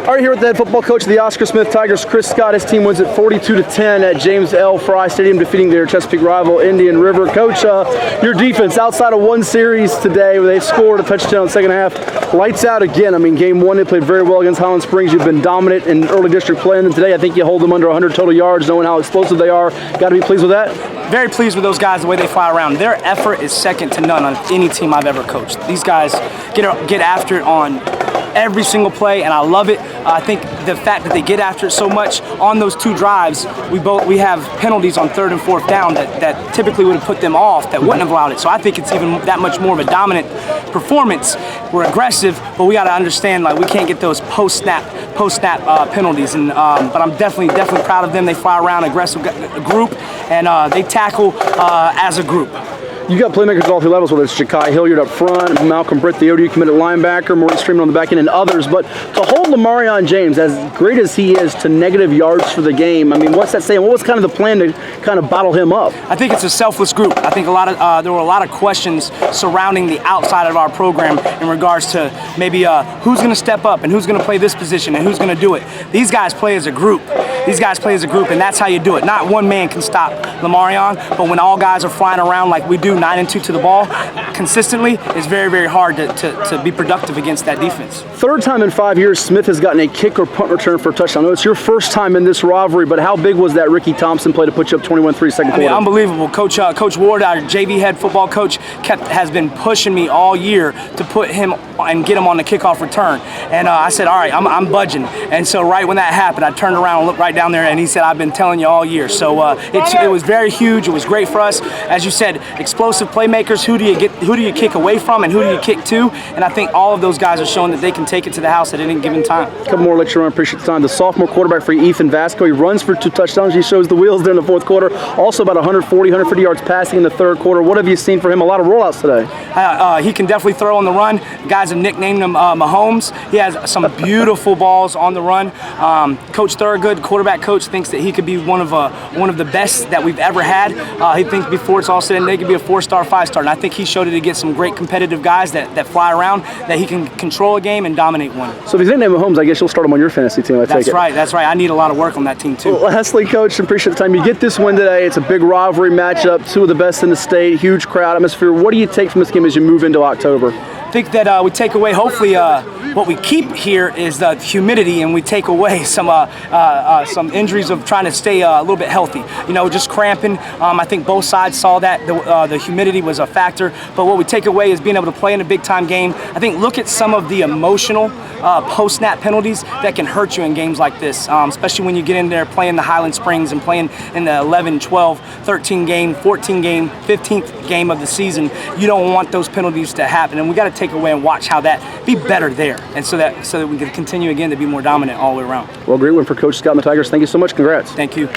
All right, here with the head football coach of the Oscar Smith Tigers, Chris Scott. His team wins it 42-10 at James L. Fry Stadium, defeating their Chesapeake rival, Indian River. Coach, your defense, outside of one series today where they scored a touchdown in the second half, lights out again. I mean, game one, they played very well against Highland Springs. You've been dominant in early district play, and then today I think you hold them under 100 total yards, knowing how explosive they are. Got to be pleased with that? Very pleased with those guys, the way they fly around. Their effort is second to none on any team I've ever coached. These guys get after it on every single play, and I love it. I think the fact that they get after it so much on those two drives, we have penalties on 3rd and 4th down that typically would have put them off, that wouldn't have allowed it. So I think it's even that much more of a dominant performance. We're aggressive, but we got to understand, like, we can't get those post-snap penalties. And but I'm definitely proud of them. They fly around, aggressive group, and they tackle as a group. You got playmakers at all three levels, whether it's Ja'Kai Hilliard up front, Malcolm Britt, the ODU committed linebacker, Maurice Freeman on the back end, and others. But to hold Lamarion James, as great as he is, to negative yards for the game, I mean, what's that saying? What was kind of the plan to kind of bottle him up? I think it's a selfless group. I think there were a lot of questions surrounding the outside of our program in regards to maybe who's going to step up and who's going to play this position and who's going to do it. These guys play as a group. These guys play as a group, and that's how you do it. Not one man can stop Lamarion, but when all guys are flying around like we do, 9 and 2 to the ball consistently, it's very, very hard to be productive against that defense. Third time in 5 years Smith has gotten a kick or punt return for a touchdown. I know it's your first time in this rivalry, but how big was that Ricky Thompson play to put you up 21-3 second quarter? Unbelievable. Coach Ward, our JV head football coach, has been pushing me all year to put him and get him on the kickoff return. And I said, all right, I'm budging. And so right when that happened, I turned around and looked right down there, and he said, I've been telling you all year. So it was very huge. It was great for us. As you said, explosive playmakers. Who do you kick away from, and who do you kick to? And I think all of those guys are showing that they can take it to the house at any given time. A couple more lecture on. Appreciate the time. The sophomore quarterback for Ethan Vasco. He runs for 2 touchdowns. He shows the wheels there in the 4th quarter. Also about 140 yards passing in the 3rd quarter. What have you seen for him? A lot of rollouts today. He can definitely throw on the run. Guys have nicknamed him Mahomes. He has some beautiful balls on the run. Coach Thurgood, quarterback coach, thinks that he could be one of the best that we've ever had. He thinks before it's all said and done, he could be a 4-star, 5-star. And I think he showed it against some great competitive guys that fly around, that he can control a game and dominate one. So if he's nicknamed Mahomes, I guess you'll start him on your fantasy team, I take it. That's right. I need a lot of work on that team, too. Well, lastly, Coach, appreciate the time. You get this win today. It's a big rivalry matchup, 2 of the best in the state, huge crowd atmosphere. What do you take from this game as you move into October? I think that we take away, hopefully, what we keep here is the humidity, and we take away some injuries of trying to stay a little bit healthy. You know, just cramping. I think both sides saw that the humidity was a factor. But what we take away is being able to play in a big-time game. I think look at some of the emotional post-snap penalties that can hurt you in games like this, especially when you get in there playing the Highland Springs and playing in the 11, 12, 13 game, 14 game, 15th game of the season. You don't want those penalties to happen, and we got to take away and watch how that be better there, and so that we can continue again to be more dominant all the way around. Well, great win for Coach Scott and the Tigers. Thank you so much. Congrats. Thank you.